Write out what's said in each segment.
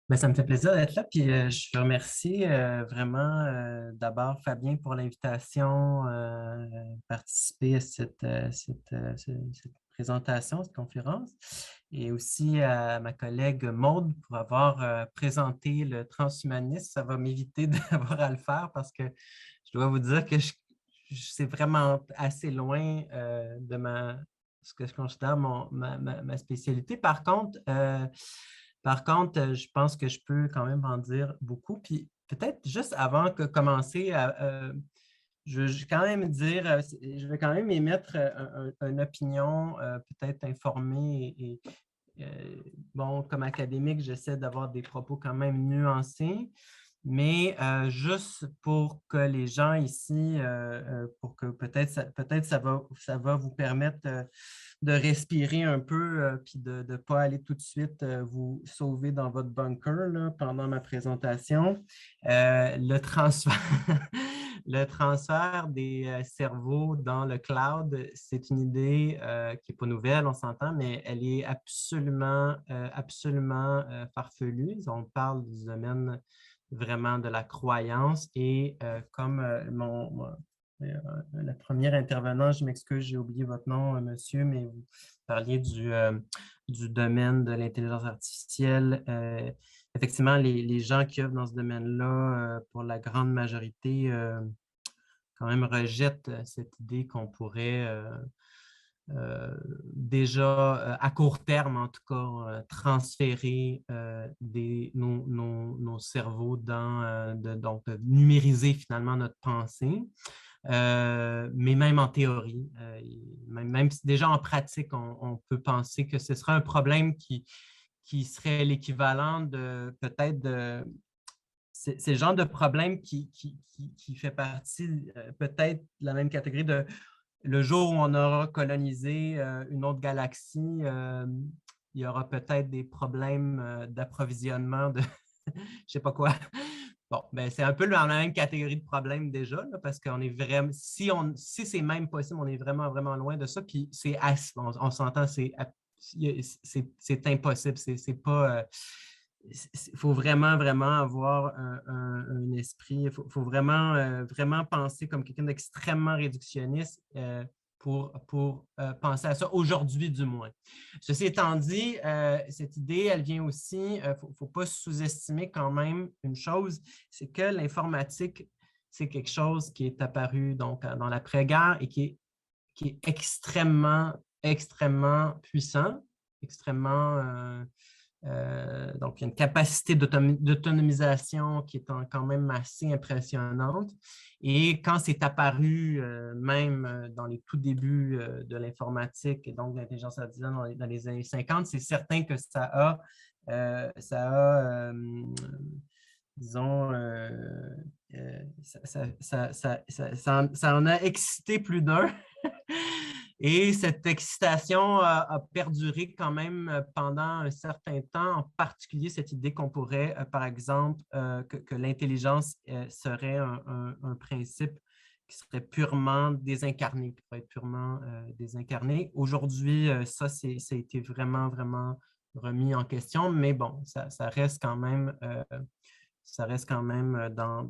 Ben, ça me fait plaisir d'être là. Puis je remercie vraiment d'abord Fabien pour l'invitation participer à cette présentation, cette conférence, et aussi à ma collègue Maude pour avoir présenté le transhumanisme. Ça va m'éviter d'avoir à le faire parce que je dois vous dire que c'est vraiment assez loin de ce que je considère ma spécialité. Par contre, je pense que je peux quand même en dire beaucoup. Puis peut-être juste avant de commencer, je vais quand même dire, je vais quand même émettre une opinion peut-être informée bon, comme académique, j'essaie d'avoir des propos quand même nuancés. Mais juste pour que les gens ici, pour que peut-être ça va vous permettre de respirer un peu, puis de ne pas aller tout de suite vous sauver dans votre bunker là, pendant ma présentation. Le transfert, le transfert des cerveaux dans le cloud, c'est une idée qui n'est pas nouvelle, on s'entend, mais elle est absolument farfelue. On parle du domaine vraiment de la croyance et comme le premier intervenant, je m'excuse, j'ai oublié votre nom, monsieur, mais vous parliez du domaine de l'intelligence artificielle. Effectivement, les gens qui œuvrent dans ce domaine-là, pour la grande majorité, quand même rejettent cette idée qu'on pourrait déjà à court terme, en tout cas, transférer nos cerveaux donc numériser finalement notre pensée. Mais même en théorie, même si déjà en pratique, on peut penser que ce serait un problème qui serait l'équivalent de peut-être de... C'est le genre de problème qui fait partie peut-être de la même catégorie de le jour où on aura colonisé une autre galaxie, il y aura peut-être des problèmes d'approvisionnement de je ne sais pas quoi. Bon, ben, c'est un peu dans la même catégorie de problèmes déjà, là, parce qu'on est vraiment, si c'est même possible, on est vraiment, vraiment loin de ça. Puis on s'entend, c'est impossible. C'est pas. Il faut vraiment, vraiment avoir un esprit. Il faut vraiment, vraiment penser comme quelqu'un d'extrêmement réductionniste pour penser à ça aujourd'hui, du moins. Ceci étant dit, cette idée, elle vient aussi, il ne faut pas sous-estimer quand même une chose, c'est que l'informatique, c'est quelque chose qui est apparu donc, dans l'après-guerre et qui est extrêmement, extrêmement puissant, extrêmement donc, il y a une capacité d'autonomisation qui est quand même assez impressionnante. Et quand c'est apparu, même dans les tout débuts de l'informatique et donc de l'intelligence artificielle dans les années 50, c'est certain que disons, ça en a excité plus d'un. Et cette excitation a perduré quand même pendant un certain temps, en particulier cette idée qu'on pourrait, par exemple, que l'intelligence serait un principe qui serait purement désincarné, qui pourrait être purement désincarné. Aujourd'hui, ça a été vraiment, vraiment remis en question, mais bon, ça reste quand même dans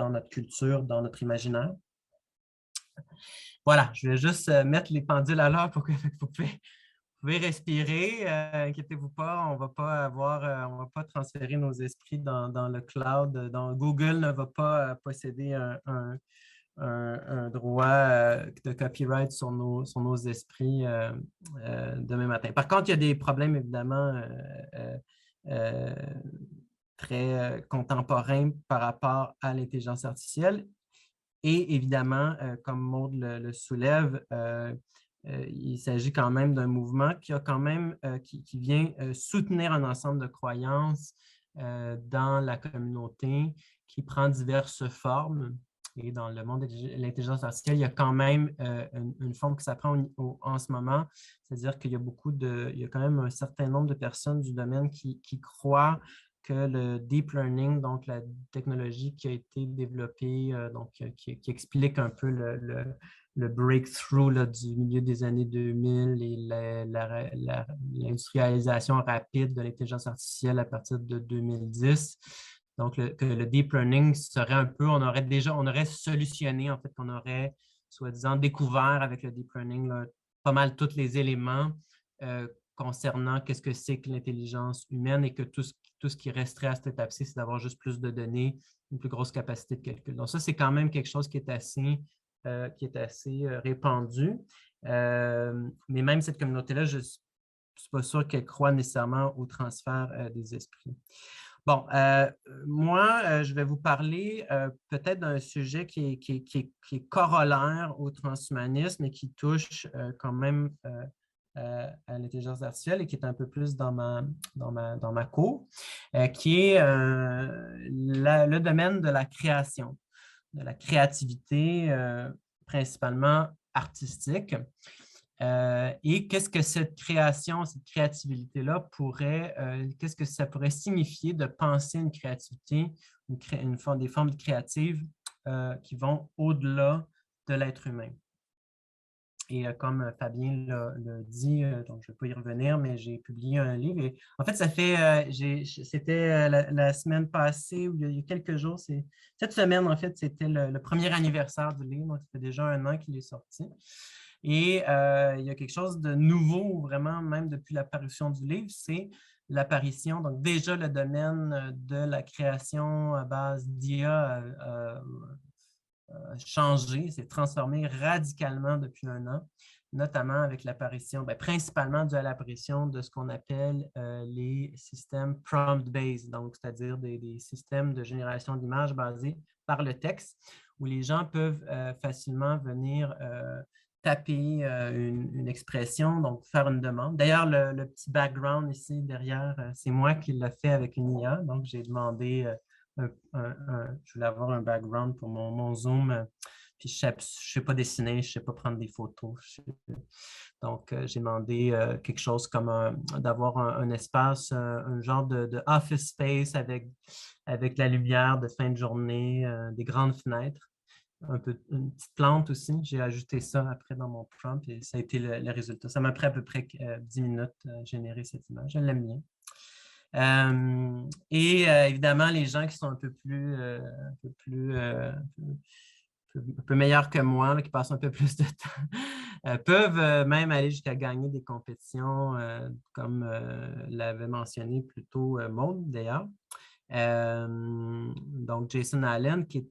notre culture, dans notre imaginaire. Voilà, je vais juste mettre les pendules à l'heure pour que vous pouvez respirer. Inquiétez-vous pas, on va pas transférer nos esprits dans le cloud. Google ne va pas posséder un droit de copyright sur nos esprits demain matin. Par contre, il y a des problèmes évidemment euh, très contemporains par rapport à l'intelligence artificielle. Et évidemment, comme Maud le soulève, il s'agit quand même d'un mouvement qui a quand même qui vient soutenir un ensemble de croyances dans la communauté qui prend diverses formes. Et dans le monde de l'intelligence artificielle, il y a quand même une forme que ça prend en ce moment. C'est-à-dire qu'il y a il y a quand même un certain nombre de personnes du domaine qui croient que le deep learning, donc la technologie qui a été développée, donc qui explique un peu le breakthrough là, du milieu des années 2000 et l'industrialisation rapide de l'intelligence artificielle à partir de 2010. Donc, que le deep learning serait un peu, on aurait solutionné, en fait, qu'on aurait, soi-disant, découvert avec le deep learning là, pas mal tous les éléments concernant qu'est-ce que c'est que l'intelligence humaine et que tout ce qui resterait à cette étape-ci, c'est d'avoir juste plus de données, une plus grosse capacité de calcul. Donc, ça, c'est quand même quelque chose qui est assez répandu. Mais même cette communauté-là, je ne suis pas sûr qu'elle croit nécessairement au transfert des esprits. Bon, moi, je vais vous parler peut-être d'un sujet qui est corollaire au transhumanisme et qui touche quand même à l'intelligence artificielle et qui est un peu plus dans ma cour, qui est le domaine de la création, de la créativité, principalement artistique. Et qu'est-ce que cette création, cette créativité-là qu'est-ce que ça pourrait signifier de penser une créativité, des formes créatives qui vont au-delà de l'être humain. Et comme Fabien l'a dit, donc je ne vais pas y revenir, mais j'ai publié un livre. Et, en fait, c'était la semaine passée, ou il y a quelques jours, cette semaine, en fait, c'était le premier anniversaire du livre, donc ça fait déjà 1 an qu'il est sorti. Et il y a quelque chose de nouveau, vraiment, même depuis l'apparition du livre, c'est l'apparition, donc déjà le domaine de la création à base d'IA changé, s'est transformé radicalement depuis 1 an, notamment avec l'apparition, principalement dû à l'apparition de ce qu'on appelle les systèmes prompt-based, donc c'est-à-dire des systèmes de génération d'images basés par le texte, où les gens peuvent facilement venir taper une expression, donc faire une demande. D'ailleurs, le petit background ici derrière, c'est moi qui l'ai fait avec une IA, donc j'ai demandé je voulais avoir un background pour mon Zoom. Puis je ne sais pas dessiner, je ne sais pas prendre des photos. Donc, j'ai demandé quelque chose comme d'avoir un espace, un genre de office space avec la lumière de fin de journée, des grandes fenêtres, une petite plante aussi. J'ai ajouté ça après dans mon prompt et ça a été le résultat. Ça m'a pris à peu près 10 minutes à générer cette image. Je l'aime bien. Évidemment, les gens qui sont un peu meilleurs que moi, là, qui passent un peu plus de temps, peuvent même aller jusqu'à gagner des compétitions, comme l'avait mentionné plus tôt Maud, d'ailleurs. Donc, Jason Allen, qui est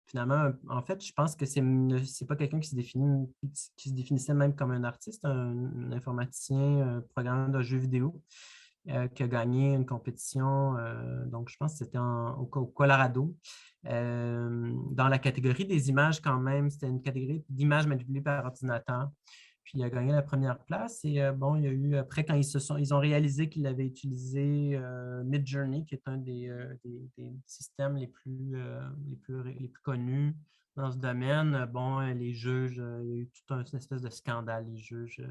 finalement, en fait, je pense que c'est pas quelqu'un qui se définissait même comme un artiste, un informaticien, programmeur de jeux vidéo. Qui a gagné une compétition, donc je pense que c'était au Colorado, dans la catégorie des images quand même. C'était une catégorie d'images manipulées par ordinateur. Puis il a gagné la première place et bon, il y a eu, après, quand ils ont réalisé qu'il avait utilisé Midjourney, qui est un des systèmes les plus connus dans ce domaine, bon, les juges, il y a eu tout une espèce de scandale. Les juges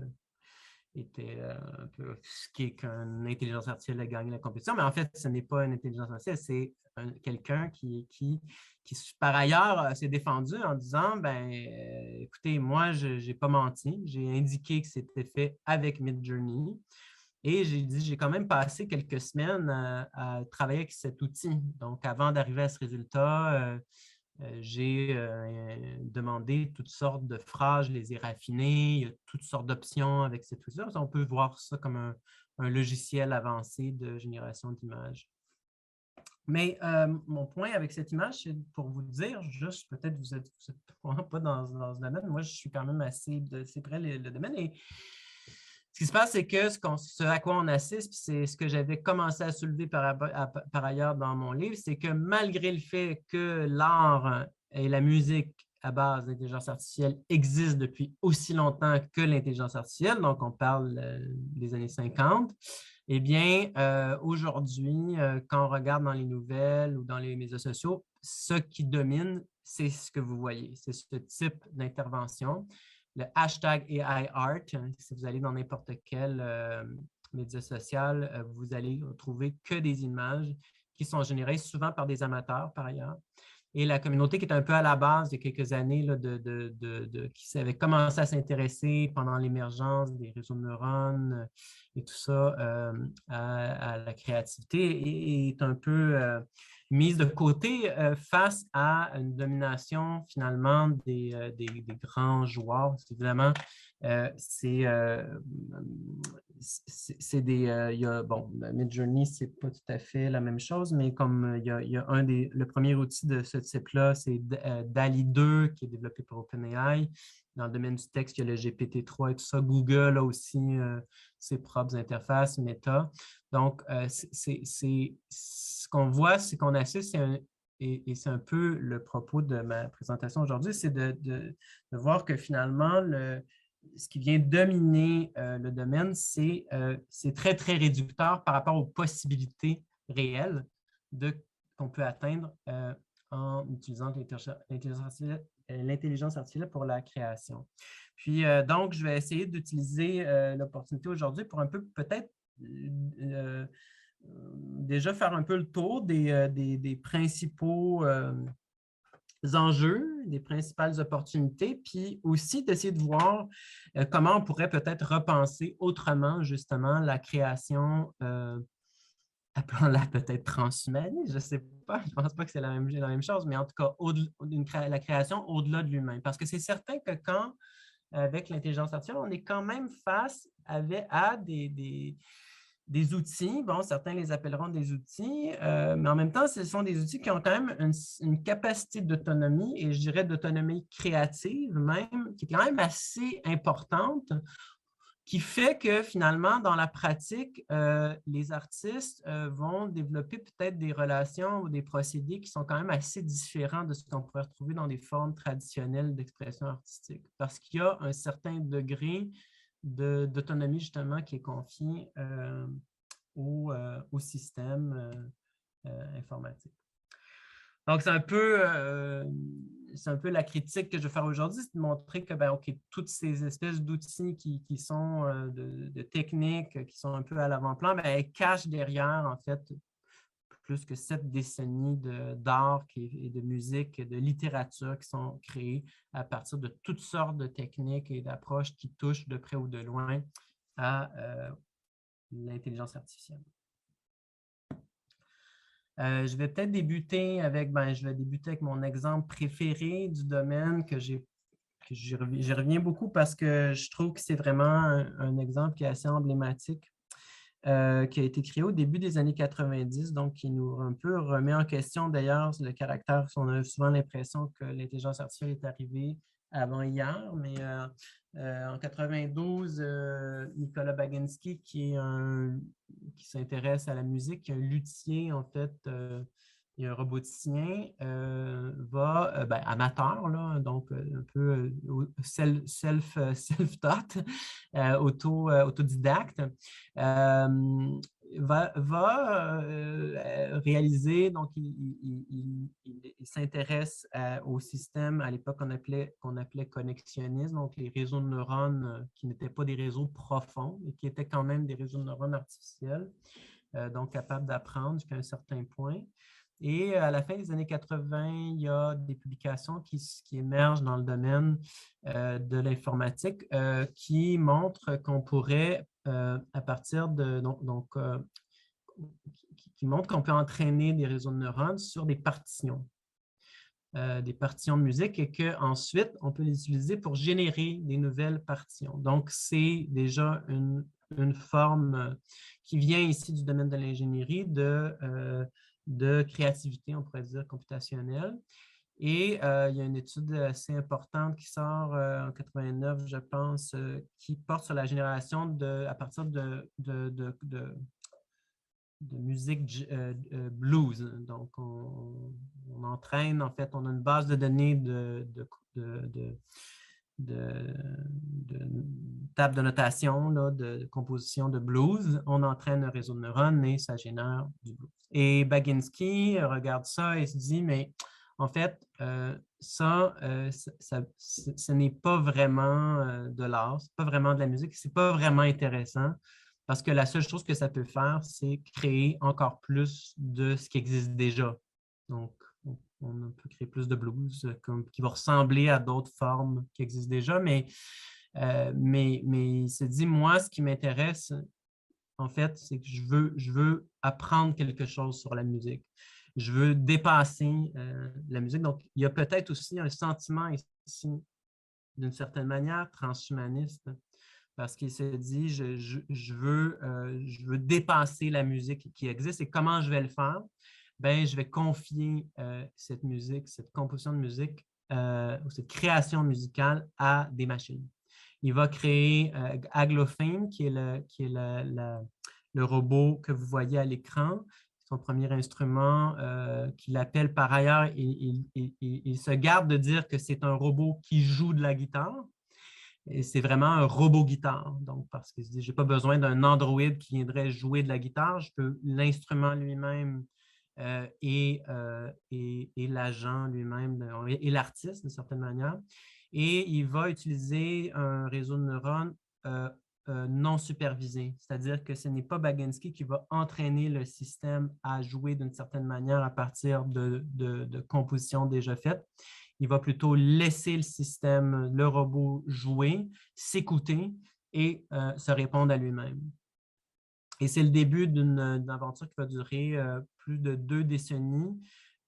était un peu offusqué qu'une intelligence artificielle ait gagné la compétition, mais en fait, ce n'est pas une intelligence artificielle, c'est quelqu'un qui, par ailleurs, s'est défendu en disant, écoutez, moi, je n'ai pas menti, j'ai indiqué que c'était fait avec Midjourney, et j'ai dit, j'ai quand même passé quelques semaines à travailler avec cet outil. Donc, avant d'arriver à ce résultat, j'ai demandé toutes sortes de phrases, je les ai raffinées, il y a toutes sortes d'options avec cet outil-là. On peut voir ça comme un logiciel avancé de génération d'images. Mais mon point avec cette image, c'est pour vous dire, juste peut-être vous êtes vraiment pas dans ce domaine, moi je suis quand même assez près le domaine. Et ce qui se passe, c'est que ce à quoi on assiste, puis c'est ce que j'avais commencé à soulever par ailleurs dans mon livre, c'est que malgré le fait que l'art et la musique à base d'intelligence artificielle existent depuis aussi longtemps que l'intelligence artificielle, donc on parle des années 50, eh bien, aujourd'hui, quand on regarde dans les nouvelles ou dans les médias sociaux, ce qui domine, c'est ce que vous voyez, c'est ce type d'intervention. Le hashtag AI Art, si vous allez dans n'importe quel média social, vous allez trouver que des images qui sont générées souvent par des amateurs, par ailleurs, et la communauté qui est un peu à la base il y a quelques années là, qui avait commencé à s'intéresser pendant l'émergence des réseaux de neurones et tout ça à la créativité est un peu mise de côté face à une domination finalement des grands joueurs. Parce qu'évidemment, c'est des. Il y a, bon, Midjourney, ce n'est pas tout à fait la même chose, mais comme il y a le premier outil de ce type-là, c'est DALL-E 2 qui est développé par OpenAI. Dans le domaine du texte, il y a le GPT-3 et tout ça. Google a aussi ses propres interfaces, Meta. Donc, ce qu'on voit, c'est qu'on assiste et c'est un peu le propos de ma présentation aujourd'hui, c'est de voir que finalement, ce qui vient dominer le domaine, c'est très, très réducteur par rapport aux possibilités réelles qu'on peut atteindre en utilisant l'intelligence artificielle pour la création. Puis, donc, je vais essayer d'utiliser l'opportunité aujourd'hui pour un peu peut-être déjà faire un peu le tour des principaux enjeux, des principales opportunités, puis aussi d'essayer de voir comment on pourrait peut-être repenser autrement justement la création, appelons-la peut-être transhumaniste, je ne sais pas, je ne pense pas que c'est la même chose, mais en tout cas, la création au-delà de l'humain. Parce que c'est certain que quand, avec l'intelligence artificielle, on est quand même face à des outils, bon, certains les appelleront des outils, mais en même temps, ce sont des outils qui ont quand même une capacité d'autonomie, et je dirais d'autonomie créative même, qui est quand même assez importante, qui fait que finalement, dans la pratique, les artistes vont développer peut-être des relations ou des procédés qui sont quand même assez différents de ce qu'on pourrait retrouver dans des formes traditionnelles d'expression artistique, parce qu'il y a un certain degré d'autonomie justement qui est confié au système informatique. Donc, c'est un peu la critique que je vais faire aujourd'hui, c'est de montrer que, ben, OK, toutes ces espèces d'outils qui sont de techniques, qui sont un peu à l'avant-plan, ben, elles cachent derrière, en fait, plus que 7 décennies d'art et de musique, de littérature qui sont créées à partir de toutes sortes de techniques et d'approches qui touchent de près ou de loin à l'intelligence artificielle. Je vais peut-être débuter avec mon exemple préféré du domaine que j'y reviens beaucoup parce que je trouve que c'est vraiment un exemple qui est assez emblématique, qui a été créé au début des années 90, donc qui nous un peu remet en question d'ailleurs le caractère. On a souvent l'impression que l'intelligence artificielle est arrivée avant hier, mais en 92, Nicolas Baginski, qui s'intéresse à la musique, qui est un luthier en fait, et un roboticien, amateur, là, donc un peu self-taught, autodidacte, va réaliser, donc il s'intéresse au système, à l'époque qu'on appelait connexionnisme, donc les réseaux de neurones qui n'étaient pas des réseaux profonds, mais qui étaient quand même des réseaux de neurones artificiels, donc capables d'apprendre jusqu'à un certain point. Et à la fin des années 80, il y a des publications qui émergent dans le domaine de l'informatique qui montrent qu'on pourrait, à partir de... qui montrent qu'on peut entraîner des réseaux de neurones sur des partitions de musique et qu'ensuite, on peut les utiliser pour générer des nouvelles partitions. Donc, c'est déjà une forme qui vient ici du domaine de l'ingénierie de créativité, on pourrait dire, computationnelle. Et il y a une étude assez importante qui sort en 89, je pense, qui porte sur la génération à partir de musique blues. Donc, on entraîne, en fait, on a une base de données de table de notation, là, de composition de blues. On entraîne un réseau de neurones et ça génère du blues. Et Baginski regarde ça et se dit, mais en fait, ce n'est pas vraiment de l'art, ce n'est pas vraiment de la musique, ce n'est pas vraiment intéressant parce que la seule chose que ça peut faire, c'est créer encore plus de ce qui existe déjà. Donc, on peut créer plus de blues qui va ressembler à d'autres formes qui existent déjà, mais il se dit, moi, ce qui m'intéresse, en fait, c'est que je veux apprendre quelque chose sur la musique. Je veux dépasser la musique. Donc, il y a peut-être aussi un sentiment ici, d'une certaine manière, transhumaniste, parce qu'il se dit, je veux dépasser la musique qui existe. Et comment je vais le faire? Ben, je vais confier cette musique, cette composition de musique, ou cette création musicale à des machines. Il va créer Aglophane, qui est le robot que vous voyez à l'écran, son premier instrument, qu'il appelle par ailleurs, il se garde de dire que c'est un robot qui joue de la guitare. Et c'est vraiment un robot guitare. Donc, parce qu'il se dit, je n'ai pas besoin d'un Android qui viendrait jouer de la guitare. Je peux l'instrument lui-même et l'agent lui-même et l'artiste, d'une certaine manière. Et il va utiliser un réseau de neurones non supervisé. C'est-à-dire que ce n'est pas Baginski qui va entraîner le système à jouer d'une certaine manière à partir de compositions déjà faites. Il va plutôt laisser le système, le robot jouer, s'écouter et se répondre à lui-même. Et c'est le début d'une aventure qui va durer plus de 2 décennies,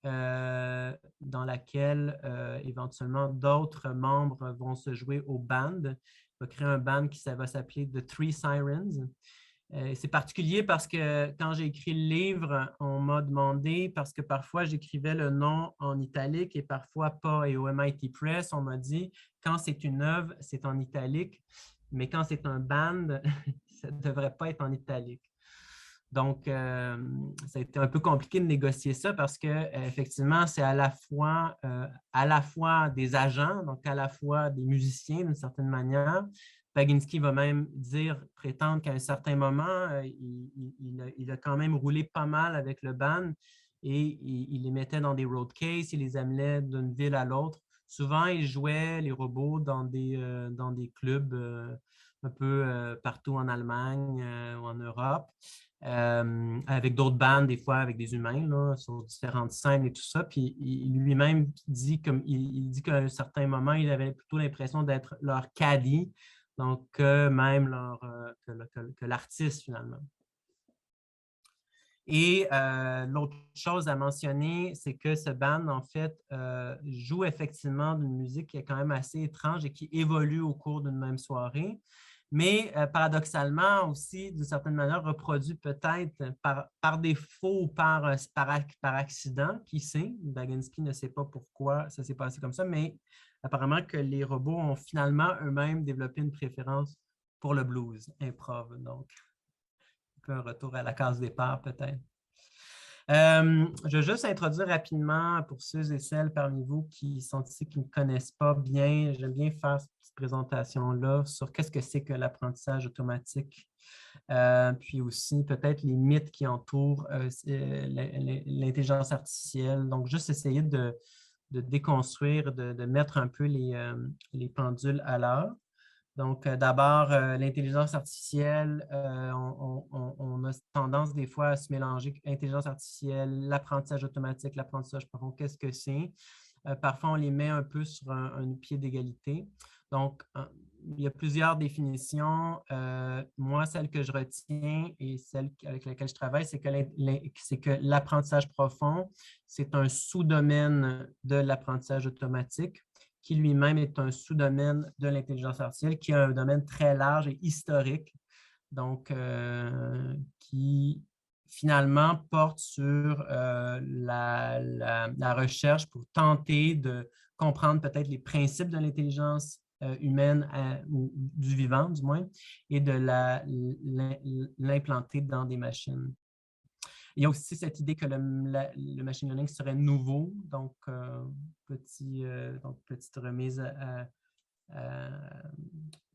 dans laquelle éventuellement d'autres membres vont se jouer au band. Il va créer un band qui va s'appeler The Three Sirens. C'est particulier parce que quand j'ai écrit le livre, on m'a demandé, parce que parfois j'écrivais le nom en italique et parfois pas. Et au MIT Press, on m'a dit, quand c'est une œuvre, c'est en italique, mais quand c'est un band, ça ne devrait pas être en italique. Donc, ça a été un peu compliqué de négocier ça parce qu'effectivement, c'est à la fois des agents, donc à la fois des musiciens d'une certaine manière. Baginski va même prétendre qu'à un certain moment, il a quand même roulé pas mal avec le band et il les mettait dans des road cases, il les amenait d'une ville à l'autre. Souvent, il jouait les robots dans des clubs un peu partout en Allemagne ou en Europe. Avec d'autres bandes, des fois avec des humains, là, sur différentes scènes et tout ça. Puis lui-même dit, il dit qu'à un certain moment, il avait plutôt l'impression d'être leur caddie, donc même que l'artiste finalement. Et l'autre chose à mentionner, c'est que ce band, en fait, joue effectivement d'une musique qui est quand même assez étrange et qui évolue au cours d'une même soirée, mais paradoxalement aussi, d'une certaine manière, reproduit peut-être par défaut ou par accident, qui sait. Baginski ne sait pas pourquoi ça s'est passé comme ça, mais apparemment que les robots ont finalement eux-mêmes développé une préférence pour le blues improv. Donc, un retour à la case départ peut-être. Je vais juste introduire rapidement pour ceux et celles parmi vous qui sont ici, qui ne connaissent pas bien. J'aime bien faire cette petite présentation-là sur qu'est-ce que c'est que l'apprentissage automatique. Puis aussi peut-être les mythes qui entourent l'intelligence artificielle. Donc, juste essayer de déconstruire, de mettre un peu les pendules à l'heure. Donc, d'abord, l'intelligence artificielle, on a tendance des fois à se mélanger intelligence artificielle, l'apprentissage automatique, l'apprentissage profond, qu'est-ce que c'est? Parfois, on les met un peu sur un pied d'égalité. Donc, il y a plusieurs définitions. Moi, celle que je retiens et celle avec laquelle je travaille, c'est que l'apprentissage profond, c'est un sous-domaine de l'apprentissage automatique, qui lui-même est un sous-domaine de l'intelligence artificielle, qui est un domaine très large et historique, donc qui finalement porte sur la recherche pour tenter de comprendre peut-être les principes de l'intelligence humaine ou du vivant, du moins, et de l'implanter dans des machines. Il y a aussi cette idée que le machine learning serait nouveau, donc, petite remise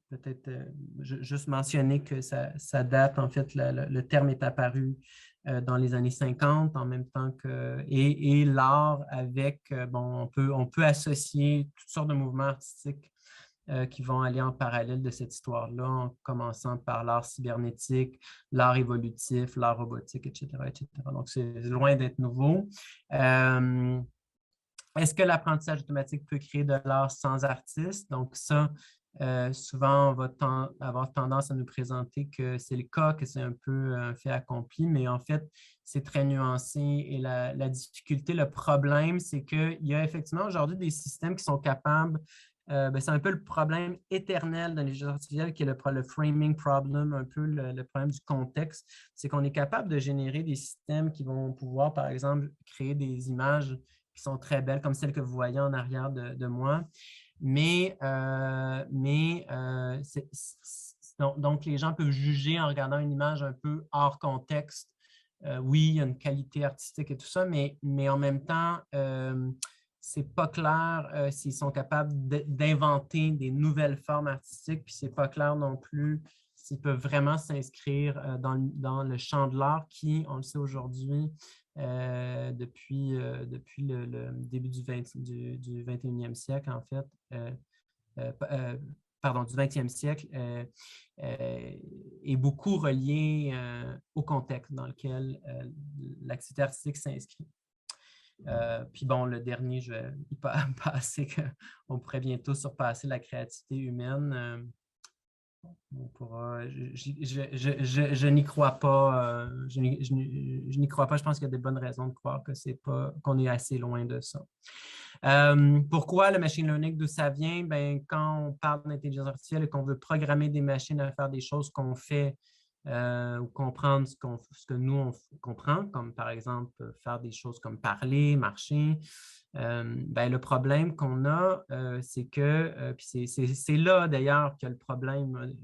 peut-être juste mentionner que ça date, en fait, le terme est apparu dans les années 50 en même temps que, et l'art avec, bon, on peut associer toutes sortes de mouvements artistiques qui vont aller en parallèle de cette histoire-là, en commençant par l'art cybernétique, l'art évolutif, l'art robotique, etc., etc. Donc, c'est loin d'être nouveau. Est-ce que l'apprentissage automatique peut créer de l'art sans artiste? Donc ça, souvent, on va avoir tendance à nous présenter que c'est le cas, que c'est un peu un fait accompli, mais en fait, c'est très nuancé. Et la difficulté, le problème, c'est qu'il y a effectivement aujourd'hui des systèmes qui sont capables, c'est un peu le problème éternel dans l'intelligence artificielle qui est le framing problem, un peu le problème du contexte. C'est qu'on est capable de générer des systèmes qui vont pouvoir, par exemple, créer des images qui sont très belles, comme celles que vous voyez en arrière de moi. Donc, les gens peuvent juger en regardant une image un peu hors contexte. Oui, il y a une qualité artistique et tout ça, mais en même temps, c'est pas clair s'ils sont capables d'inventer des nouvelles formes artistiques, puis c'est pas clair non plus s'ils peuvent vraiment s'inscrire dans le champ de l'art qui, on le sait aujourd'hui, depuis le début du 21e siècle, en fait, pardon, du 20e siècle, est beaucoup relié au contexte dans lequel l'activité artistique s'inscrit. Puis bon, le dernier, je vais y passer, on pourrait bientôt surpasser la créativité humaine. On pourra, je n'y crois pas. Je n'y crois pas. Je pense qu'il y a des bonnes raisons de croire que c'est pas, qu'on est assez loin de ça. Pourquoi le machine learning, d'où ça vient? Ben, quand on parle d'intelligence artificielle et qu'on veut programmer des machines à faire des choses qu'on fait ou comprendre ce que nous, on comprend, comme par exemple faire des choses comme parler, marcher, ben, le problème qu'on a, c'est que, puis c'est là d'ailleurs que le problème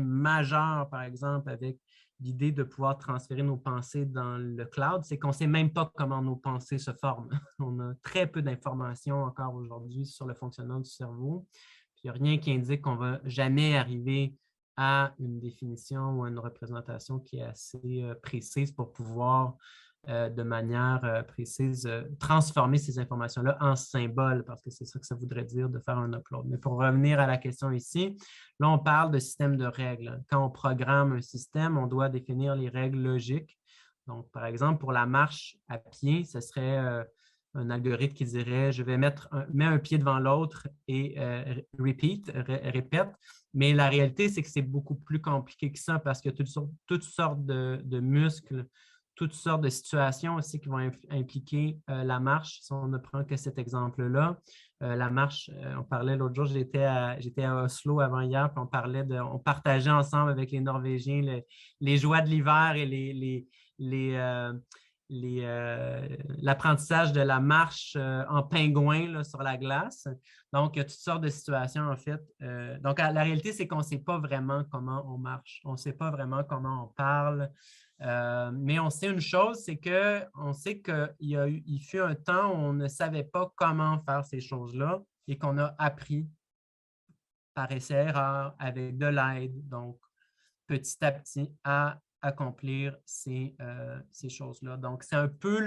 majeur, par exemple, avec l'idée de pouvoir transférer nos pensées dans le cloud, c'est qu'on ne sait même pas comment nos pensées se forment. On a très peu d'informations encore aujourd'hui sur le fonctionnement du cerveau. Puis il n'y a rien qui indique qu'on ne va jamais arriver à une définition ou à une représentation qui est assez précise pour pouvoir de manière précise, transformer ces informations-là en symboles, parce que c'est ça que ça voudrait dire de faire un upload. Mais pour revenir à la question ici, là, on parle de système de règles. Quand on programme un système, on doit définir les règles logiques. Donc, par exemple, pour la marche à pied, ce serait un algorithme qui dirait, je vais mettre un pied devant l'autre et répète. Mais la réalité, c'est que c'est beaucoup plus compliqué que ça parce qu'il y a toutes sortes de muscles, toutes sortes de situations aussi qui vont impliquer la marche. Si on ne prend que cet exemple-là, la marche, on parlait l'autre jour, j'étais à Oslo avant hier, puis on partageait ensemble avec les Norvégiens les joies de l'hiver et l'apprentissage de la marche en pingouin là, sur la glace. Donc, il y a toutes sortes de situations, en fait. Donc, la réalité, c'est qu'on ne sait pas vraiment comment on marche. On ne sait pas vraiment comment on parle. Mais on sait une chose, c'est qu'on sait qu'il fut un temps où on ne savait pas comment faire ces choses-là et qu'on a appris par essai-erreur avec de l'aide, donc petit à petit, à accomplir ces choses-là. Donc, c'est un peu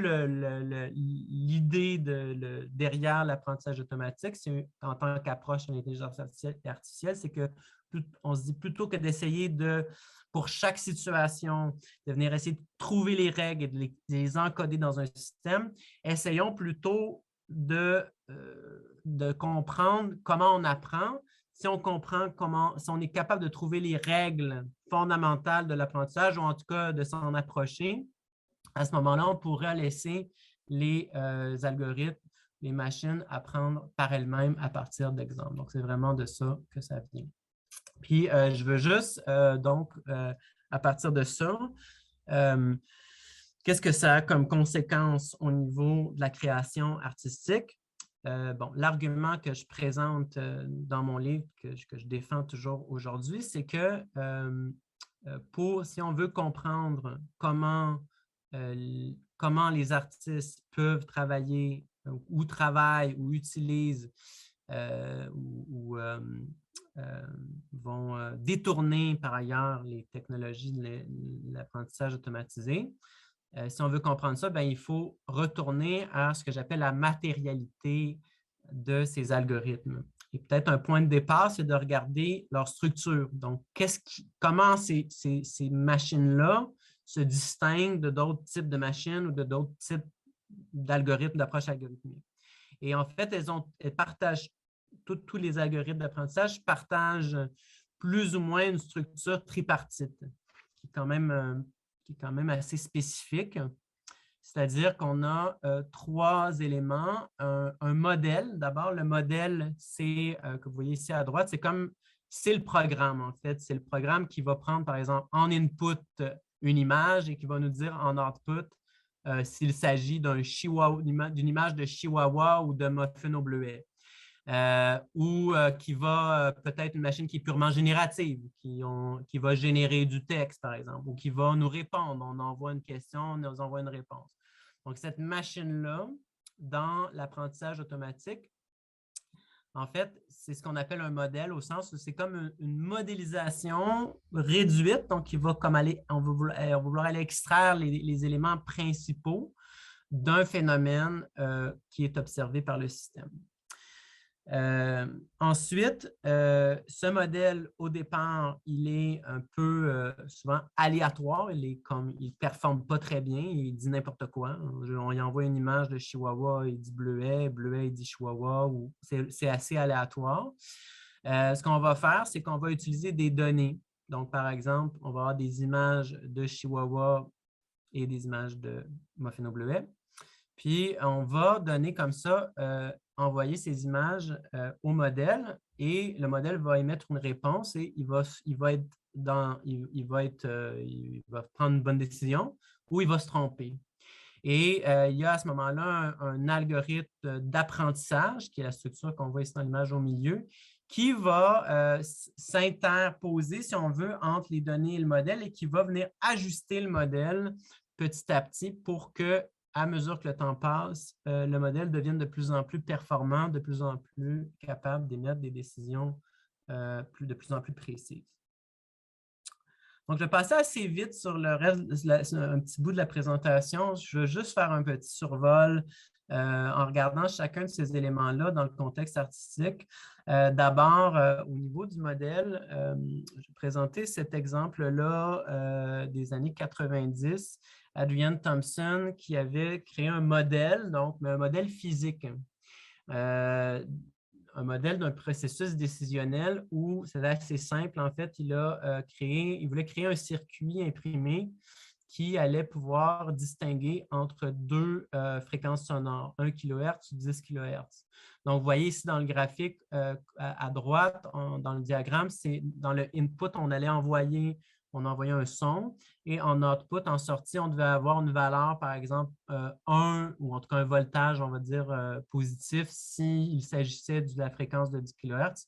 l'idée derrière l'apprentissage automatique, en tant qu'approche de l'intelligence artificielle, c'est qu'on se dit plutôt que d'essayer pour chaque situation, de venir essayer de trouver les règles et de les encoder dans un système, essayons plutôt de comprendre comment on apprend. Si on comprend si on est capable de trouver les règles fondamentales de l'apprentissage ou en tout cas de s'en approcher, à ce moment-là, on pourra laisser les algorithmes, les machines apprendre par elles-mêmes à partir d'exemples. Donc, c'est vraiment de ça que ça vient. Puis, je veux juste, à partir de ça, qu'est-ce que ça a comme conséquence au niveau de la création artistique? L'argument que je présente dans mon livre, que je défends toujours aujourd'hui, c'est que si on veut comprendre comment les artistes peuvent travailler ou travaillent ou utilisent ou vont détourner par ailleurs les technologies de l'apprentissage automatisé, si on veut comprendre ça, il faut retourner à ce que j'appelle la matérialité de ces algorithmes. Et peut-être un point de départ, c'est de regarder leur structure. Donc, comment ces machines-là se distinguent de d'autres types de machines ou de d'autres types d'algorithmes, d'approches algorithmiques. Et en fait, elles partagent, tous les algorithmes d'apprentissage partagent plus ou moins une structure tripartite, qui est quand même assez spécifique. C'est-à-dire qu'on a 3 éléments. Un modèle, d'abord, le modèle, c'est, que vous voyez ici à droite, c'est le programme, en fait. C'est le programme qui va prendre, par exemple, en input une image et qui va nous dire en output s'il s'agit d'une image de chihuahua ou de muffin au bleuet. Ou qui va peut-être une machine qui est purement générative, qui va générer du texte, par exemple, ou qui va nous répondre. On envoie une question, on nous envoie une réponse. Donc, cette machine-là, dans l'apprentissage automatique, en fait, c'est ce qu'on appelle un modèle au sens où c'est comme une modélisation réduite, donc on va vouloir aller extraire les éléments principaux d'un phénomène qui est observé par le système. Ensuite, ce modèle, au départ, il est un peu souvent aléatoire. Il ne performe pas très bien. Il dit n'importe quoi. On lui envoie une image de chihuahua, il dit bleuet, bleuet, il dit chihuahua. C'est assez aléatoire. Ce qu'on va faire, c'est qu'on va utiliser des données. Donc, par exemple, on va avoir des images de chihuahua et des images de muffin au bleuet. Puis, on va donner comme ça, envoyer ces images au modèle et le modèle va émettre une réponse et il va prendre une bonne décision ou il va se tromper. Et il y a à ce moment-là un algorithme d'apprentissage, qui est la structure qu'on voit ici dans l'image au milieu, qui va s'interposer, si on veut, entre les données et le modèle et qui va venir ajuster le modèle petit à petit pour que, à mesure que le temps passe, le modèle devienne de plus en plus performant, de plus en plus capable d'émettre des décisions de plus en plus précises. Donc, je vais passer assez vite sur le reste, un petit bout de la présentation. Je vais juste faire un petit survol en regardant chacun de ces éléments-là dans le contexte artistique. D'abord, au niveau du modèle, je vais présenter cet exemple-là des années 90. Adrienne Thompson qui avait créé un modèle, donc un modèle physique. Un modèle d'un processus décisionnel où c'est assez simple. En fait, il voulait créer un circuit imprimé qui allait pouvoir distinguer entre 2 fréquences sonores, 1 kHz ou 10 kHz. Donc, vous voyez ici dans le graphique à droite, dans le diagramme, c'est dans le input, on envoyait un son et en output, en sortie, on devait avoir une valeur, par exemple, 1 ou en tout cas un voltage, on va dire, positif s'il s'agissait de la fréquence de 10 kHz.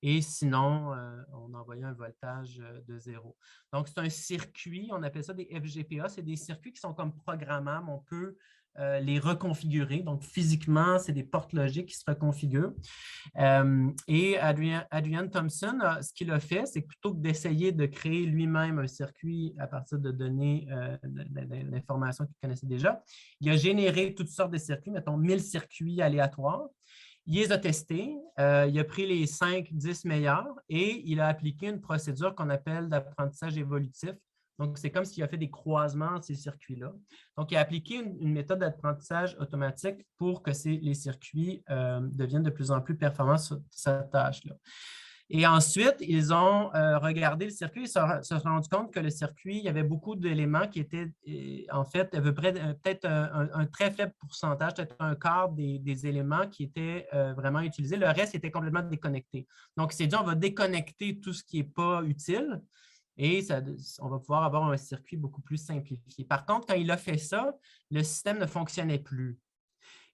Et sinon, on envoyait un voltage de 0. Donc, c'est un circuit, on appelle ça des FGPA. C'est des circuits qui sont comme programmables. On peut les reconfigurer. Donc, physiquement, c'est des portes logiques qui se reconfigurent. Et Adrienne Thompson, ce qu'il a fait, c'est que plutôt que d'essayer de créer lui-même un circuit à partir de données, d'informations qu'il connaissait déjà, il a généré toutes sortes de circuits, mettons 1000 circuits aléatoires. Il les a testés, il a pris les 5-10 meilleurs et il a appliqué une procédure qu'on appelle d'apprentissage évolutif. Donc, c'est comme s'il a fait des croisements de ces circuits-là. Donc, il a appliqué une méthode d'apprentissage automatique pour que les circuits deviennent de plus en plus performants sur cette tâche-là. Et ensuite, ils ont regardé le circuit et se sont rendus compte que le circuit, il y avait beaucoup d'éléments qui étaient, en fait, à peu près peut-être un très faible pourcentage, peut-être un quart des éléments qui étaient vraiment utilisés. Le reste était complètement déconnecté. Donc, c'est dit, on va déconnecter tout ce qui n'est pas utile et on va pouvoir avoir un circuit beaucoup plus simplifié. Par contre, quand il a fait ça, le système ne fonctionnait plus.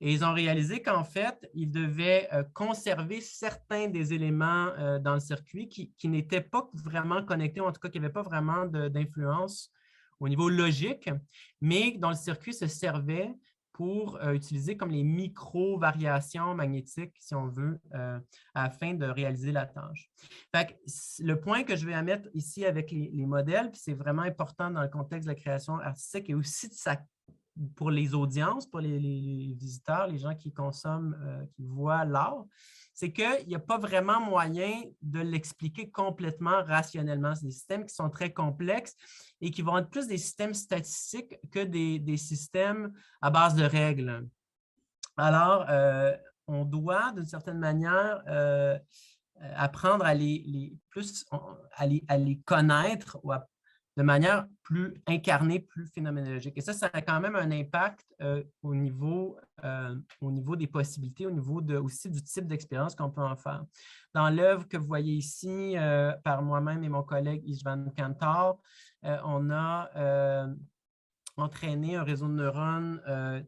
Et ils ont réalisé qu'en fait, ils devaient conserver certains des éléments dans le circuit qui n'étaient pas vraiment connectés, ou en tout cas qui n'avaient pas vraiment d'influence au niveau logique, mais dont le circuit se servait pour utiliser comme les micro-variations magnétiques, si on veut, afin de réaliser la tâche. Fait que le point que je vais mettre ici avec les modèles, puis c'est vraiment important dans le contexte de la création artistique et aussi pour les audiences, pour les visiteurs, les gens qui consomment, qui voient l'art, c'est qu'il n'y a pas vraiment moyen de l'expliquer complètement rationnellement. C'est des systèmes qui sont très complexes et qui vont être plus des systèmes statistiques que des systèmes à base de règles. Alors, on doit, d'une certaine manière, apprendre à à les connaître de manière plus incarnée, plus phénoménologique. Et ça a quand même un impact au niveau des possibilités, au niveau aussi du type d'expérience qu'on peut en faire. Dans l'œuvre que vous voyez ici, par moi-même et mon collègue Istvan Kantor, on a entraîner un réseau de neurones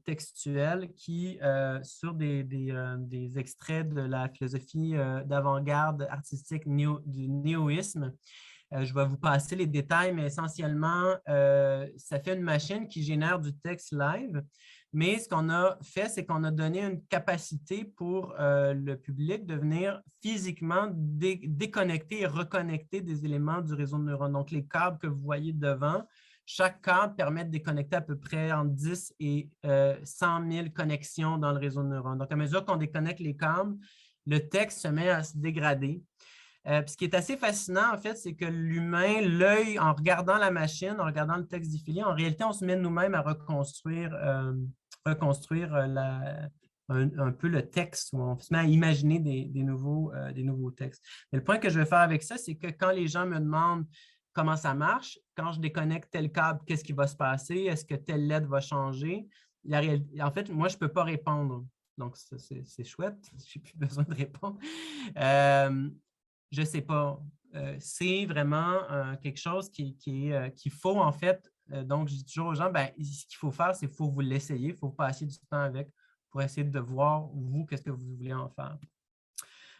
textuels qui, sur des extraits de la philosophie d'avant-garde artistique du néoïsme, je vais vous passer les détails, mais essentiellement, ça fait une machine qui génère du texte live. Mais ce qu'on a fait, c'est qu'on a donné une capacité pour le public de venir physiquement déconnecter et reconnecter des éléments du réseau de neurones. Donc, les câbles que vous voyez devant, chaque câble permet de déconnecter à peu près entre 10 et 100 000 connexions dans le réseau de neurones. Donc, à mesure qu'on déconnecte les câbles, le texte se met à se dégrader. Puis ce qui est assez fascinant, en fait, c'est que l'humain, l'œil, en regardant la machine, en regardant le texte défiler, en réalité, on se met nous-mêmes à reconstruire un peu le texte, où on se met à imaginer des nouveaux textes. Mais le point que je veux faire avec ça, c'est que quand les gens me demandent comment ça marche, quand je déconnecte tel câble, qu'est-ce qui va se passer? Est-ce que telle lettre va changer? En fait, moi, je ne peux pas répondre. Donc, c'est chouette, je n'ai plus besoin de répondre. Je ne sais pas. C'est vraiment quelque chose qu'il faut, en fait. Donc, je dis toujours aux gens, ben, ce qu'il faut faire, c'est qu'il faut vous l'essayer, il faut passer du temps avec pour essayer de voir, vous, qu'est-ce que vous voulez en faire.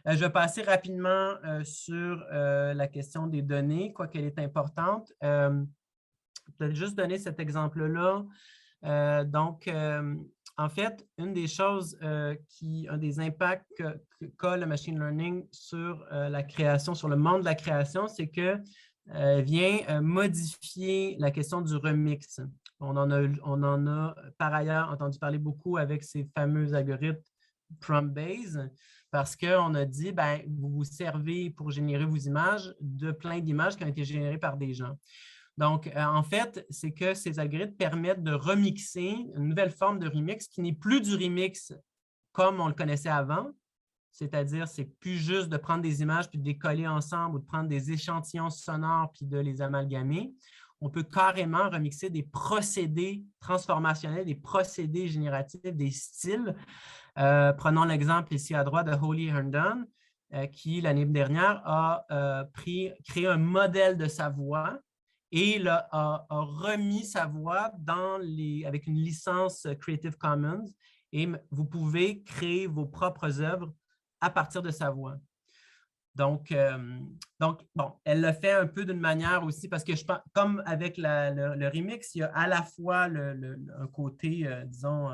Je vais passer rapidement sur la question des données, quoi qu'elle est importante. Peut-être juste donner cet exemple-là. En fait, une des choses un des impacts qu'a le machine learning sur la création, sur le monde de la création, c'est que vient modifier la question du remix. On en a par ailleurs entendu parler beaucoup avec ces fameux algorithmes prompt-based, parce qu'on a dit, ben, vous vous servez pour générer vos images de plein d'images qui ont été générées par des gens. Donc, en fait, c'est que ces algorithmes permettent de remixer une nouvelle forme de remix qui n'est plus du remix comme on le connaissait avant, c'est-à-dire c'est plus juste de prendre des images puis de les coller ensemble ou de prendre des échantillons sonores puis de les amalgamer. On peut carrément remixer des procédés transformationnels, des procédés génératifs, des styles. Prenons l'exemple ici à droite de Holly Herndon, qui l'année dernière a créé un modèle de sa voix et a remis sa voix avec une licence Creative Commons et vous pouvez créer vos propres œuvres à partir de sa voix. Donc, bon, elle le fait un peu d'une manière aussi parce que je pense, comme avec le remix, il y a à la fois un côté, disons,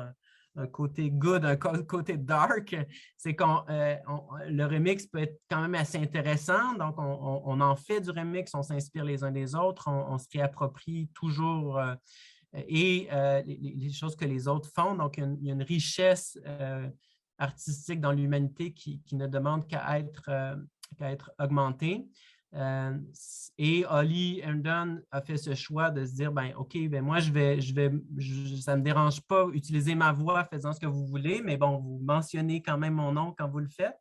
un côté good, un côté dark, c'est le remix peut être quand même assez intéressant. Donc, on en fait du remix, on s'inspire les uns des autres, on se réapproprie toujours les choses que les autres font. Donc, il y a une richesse artistique dans l'humanité qui ne demande qu'à être augmentée. Et Holly Herndon a fait ce choix de se dire, ben, OK, ben moi, ça ne me dérange pas utiliser ma voix faisant ce que vous voulez, mais bon, vous mentionnez quand même mon nom quand vous le faites.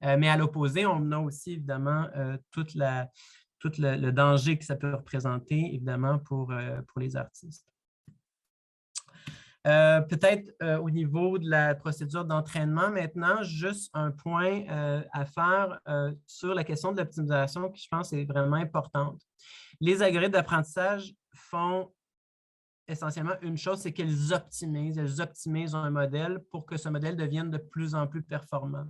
Mais à l'opposé, on a aussi évidemment tout le danger que ça peut représenter, évidemment, pour les artistes. Peut-être au niveau de la procédure d'entraînement, maintenant, juste un point à faire sur la question de l'optimisation qui, je pense, est vraiment importante. Les algorithmes d'apprentissage font essentiellement une chose, c'est qu'elles optimisent un modèle pour que ce modèle devienne de plus en plus performant.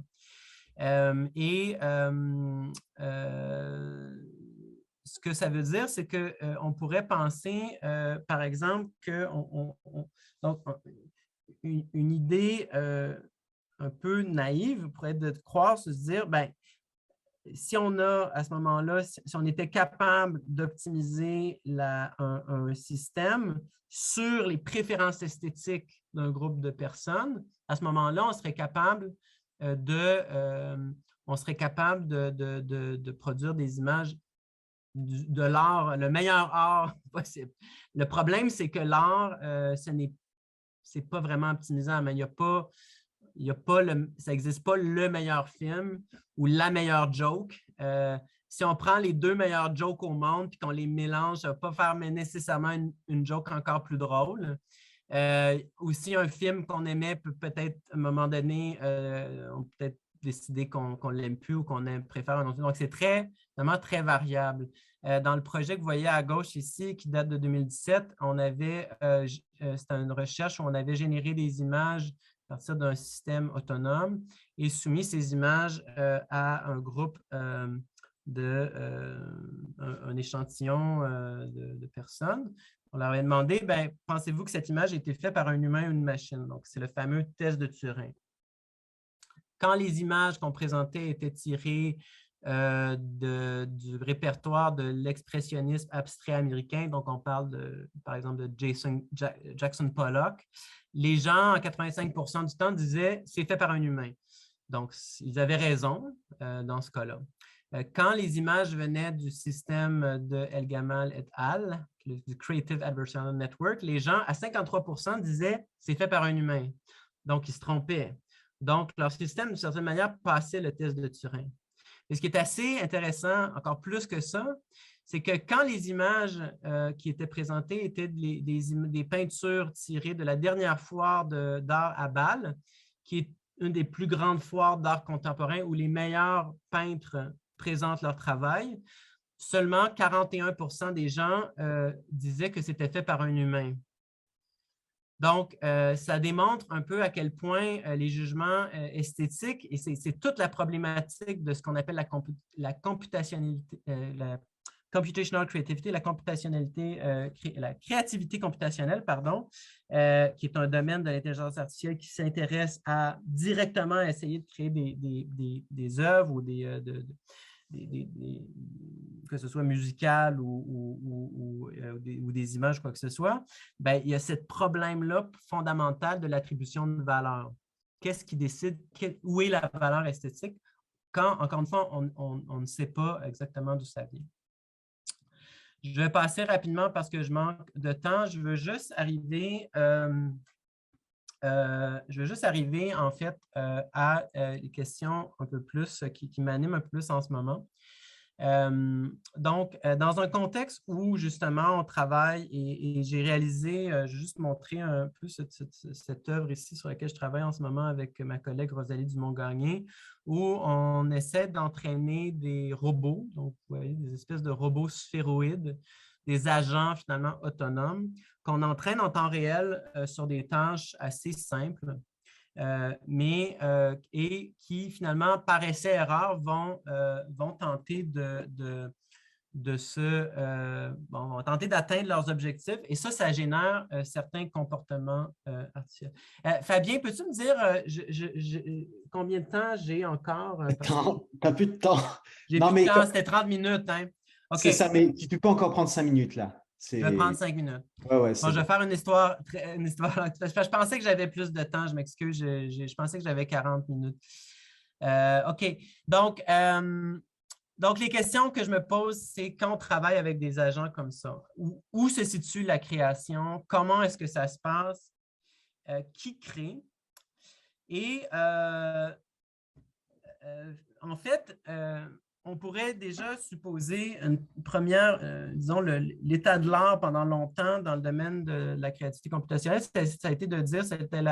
Ce que ça veut dire, c'est qu'on pourrait penser, par exemple, donc, une idée un peu naïve pourrait être de croire, se dire, ben, si on a à ce moment-là, si on était capable d'optimiser un système sur les préférences esthétiques d'un groupe de personnes, à ce moment-là, on serait capable de produire des images de l'art, le meilleur art possible. Le problème, c'est que l'art, c'est pas vraiment optimisant, mais il n'y a pas il y a pas ça n'existe pas le meilleur film ou la meilleure joke. Si on prend les deux meilleures jokes au monde et qu'on les mélange, ça ne va pas faire nécessairement une joke encore plus drôle. Aussi, un film qu'on aimait peut peut-être, à un moment donné, on peut peut-être décider qu'on ne l'aime plus ou qu'on préfère un autre film. Donc, c'est vraiment très variable. Dans le projet que vous voyez à gauche ici, qui date de 2017, c'était une recherche où on avait généré des images à partir d'un système autonome et soumis ces images à un groupe un échantillon de personnes. On leur avait demandé, pensez-vous que cette image a été faite par un humain ou une machine? Donc, c'est le fameux test de Turing. Quand les images qu'on présentait étaient tirées du répertoire de l'expressionnisme abstrait américain, donc on parle par exemple de Jackson Pollock, les gens, en 85% du temps, disaient « c'est fait par un humain ». Donc, ils avaient raison dans ce cas-là. Quand les images venaient du système de El Gamal et al., du Creative Adversarial Network, les gens, à 53%, disaient « c'est fait par un humain ». Donc, ils se trompaient. Donc, leur système, d'une certaine manière, passait le test de Turing. Et ce qui est assez intéressant, encore plus que ça, c'est que quand les images qui étaient présentées étaient des peintures tirées de la dernière foire d'art à Bâle, qui est une des plus grandes foires d'art contemporain où les meilleurs peintres présentent leur travail, seulement 41% des gens disaient que c'était fait par un humain. Donc, ça démontre un peu à quel point les jugements esthétiques, et c'est toute la problématique de ce qu'on appelle la computationnalité, la computational creativity, la créativité computationnelle, pardon, qui est un domaine de l'intelligence artificielle qui s'intéresse directement à essayer de créer des œuvres ou que ce soit musical ou des images, quoi que ce soit, il y a ce problème-là fondamental de l'attribution de valeur. Qu'est-ce qui décide, où est la valeur esthétique, quand, encore une fois, on ne sait pas exactement d'où ça vient. Je vais passer rapidement parce que je manque de temps. Je veux juste arriver en fait, à les questions un peu plus qui m'animent un peu plus en ce moment. Donc, dans un contexte où, justement, on travaille et j'ai réalisé, je vais juste montrer un peu cette œuvre ici sur laquelle je travaille en ce moment avec ma collègue Rosalie Dumont-Gagné, où on essaie d'entraîner des robots, donc vous voyez, des espèces de robots sphéroïdes, des agents finalement autonomes, qu'on entraîne en temps réel sur des tâches assez simples. Et qui, finalement, par essai-erreur, vont tenter vont tenter d'atteindre leurs objectifs. Et ça génère certains comportements artificiels. Fabien, peux-tu me dire combien de temps j'ai encore? Tu n'as plus de temps. J'ai plus de temps, c'était 30 minutes. Hein? Okay. C'est ça, mais tu peux encore prendre 5 minutes là. Je vais prendre 5 minutes. Ouais, bon, je vais faire une histoire. Je pensais que j'avais plus de temps, je m'excuse. Je pensais que j'avais 40 minutes. OK. Donc, les questions que je me pose, c'est quand on travaille avec des agents comme ça, où se situe la création? Comment est-ce que ça se passe? Qui crée? Et en fait, on pourrait déjà supposer une première, disons, l'état de l'art pendant longtemps dans le domaine de la créativité computationnelle, ça a été de dire, c'était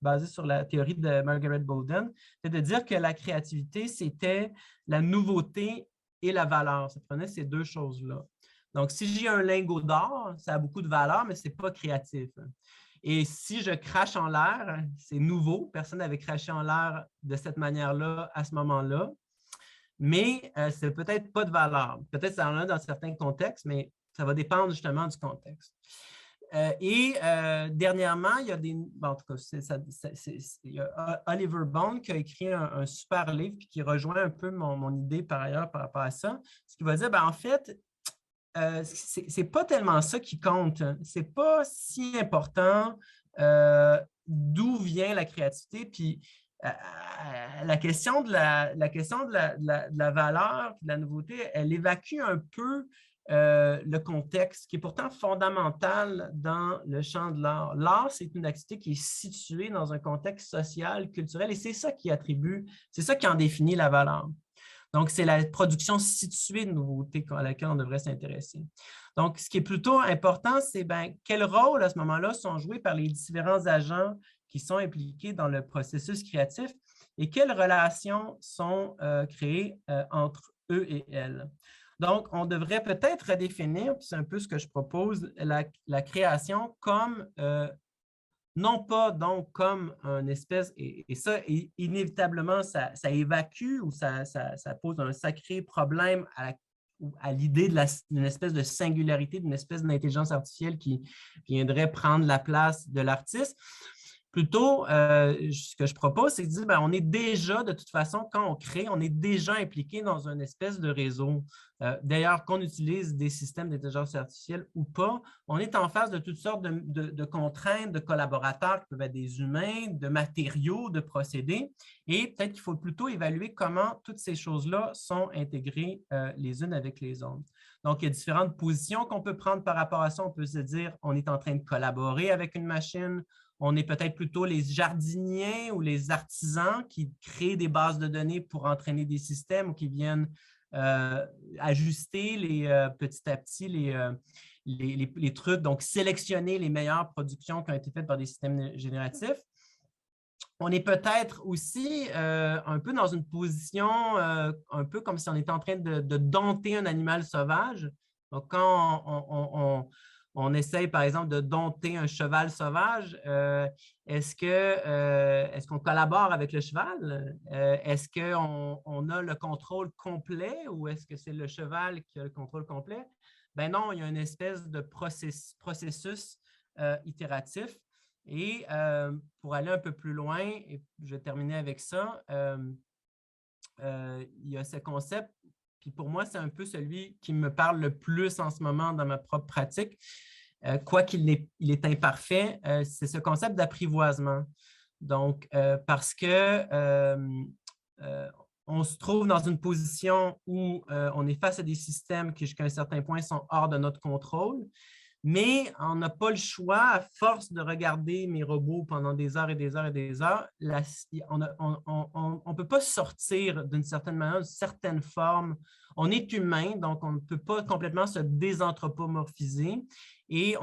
basé sur la théorie de Margaret Bolden, c'est de dire que la créativité, c'était la nouveauté et la valeur. Ça prenait ces deux choses-là. Donc, si j'ai un lingot d'or, ça a beaucoup de valeur, mais ce n'est pas créatif. Et si je crache en l'air, c'est nouveau. Personne n'avait craché en l'air de cette manière-là à ce moment-là. Mais ce n'est peut-être pas de valeur. Peut-être que ça en a dans certains contextes, mais ça va dépendre justement du contexte. Dernièrement, il y a en tout cas, il y a Oliver Bond qui a écrit un super livre puis qui rejoint un peu mon idée par ailleurs par rapport à ça. Ce qui va dire, en fait, ce n'est pas tellement ça qui compte. Ce n'est pas si important d'où vient la créativité. Puis, la question de la valeur, de la nouveauté, elle évacue un peu le contexte, qui est pourtant fondamental dans le champ de l'art. L'art, c'est une activité qui est située dans un contexte social, culturel, et c'est ça qui attribue, c'est ça qui en définit la valeur. Donc, c'est la production située de nouveautés à laquelle on devrait s'intéresser. Donc, ce qui est plutôt important, c'est quel rôle à ce moment-là sont joués par les différents agents qui sont impliqués dans le processus créatif et quelles relations sont créées entre eux et elles. Donc, on devrait peut-être redéfinir, c'est un peu ce que je propose, la création comme, non pas donc comme une espèce, et ça, inévitablement, ça évacue ou ça pose un sacré problème à l'idée d'une espèce de singularité, d'une espèce d'intelligence artificielle qui viendrait prendre la place de l'artiste. Plutôt, ce que je propose, c'est de dire, on est déjà, de toute façon, quand on crée, on est déjà impliqué dans une espèce de réseau. D'ailleurs, qu'on utilise des systèmes d'intelligence artificielle ou pas, on est en face de toutes sortes de contraintes, de collaborateurs qui peuvent être des humains, de matériaux, de procédés. Et peut-être qu'il faut plutôt évaluer comment toutes ces choses-là sont intégrées les unes avec les autres. Donc, il y a différentes positions qu'on peut prendre par rapport à ça. On peut se dire, on est en train de collaborer avec une machine. On est peut-être plutôt les jardiniers ou les artisans qui créent des bases de données pour entraîner des systèmes ou qui viennent ajuster petit à petit les trucs, donc sélectionner les meilleures productions qui ont été faites par des systèmes génératifs. On est peut-être aussi un peu dans une position un peu comme si on était en train de dompter un animal sauvage. Donc, quand on essaye, par exemple, de dompter un cheval sauvage, est-ce qu'on collabore avec le cheval? Est-ce qu'on a le contrôle complet ou est-ce que c'est le cheval qui a le contrôle complet? Ben non, il y a une espèce de processus itératif. Et pour aller un peu plus loin, et je vais terminer avec ça, il y a ce concept, puis pour moi, c'est un peu celui qui me parle le plus en ce moment dans ma propre pratique, quoiqu'il est imparfait, c'est ce concept d'apprivoisement. Donc, parce que on se trouve dans une position où on est face à des systèmes qui, jusqu'à un certain point, sont hors de notre contrôle, mais on n'a pas le choix, à force de regarder mes robots pendant des heures et des heures et des heures, on ne peut pas sortir d'une certaine manière, d'une certaine forme. On est humain, donc on ne peut pas complètement se désanthropomorphiser et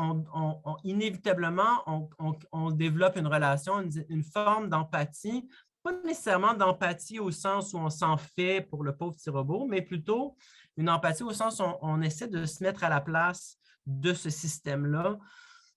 inévitablement, on développe une relation, une forme d'empathie, pas nécessairement d'empathie au sens où on s'en fait pour le pauvre petit robot, mais plutôt une empathie au sens où on essaie de se mettre à la place de ce système-là.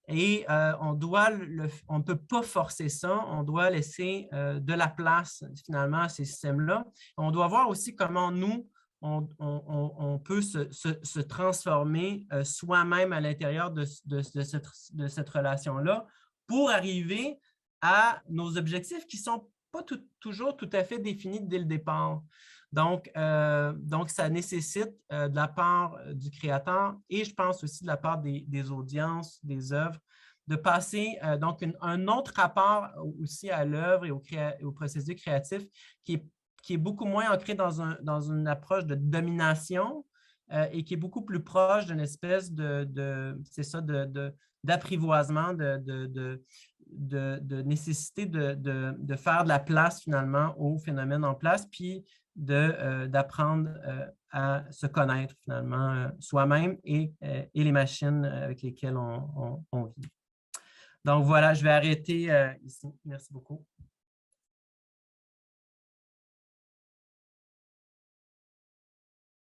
Et on ne peut pas forcer ça, on doit laisser de la place finalement à ces systèmes-là. On doit voir aussi comment nous, on peut se transformer soi-même à l'intérieur de cette relation-là pour arriver à nos objectifs qui ne sont pas toujours tout à fait définis dès le départ. Donc, ça nécessite de la part du créateur et je pense aussi de la part des audiences, des œuvres, de passer donc un autre rapport aussi à l'œuvre et au processus créatif qui est beaucoup moins ancré dans une approche de domination et qui est beaucoup plus proche d'une espèce d'apprivoisement, de nécessité de faire de la place finalement au phénomène en place, puis d'apprendre à se connaître finalement soi-même et les machines avec lesquelles on vit. Donc voilà, je vais arrêter ici. Merci beaucoup.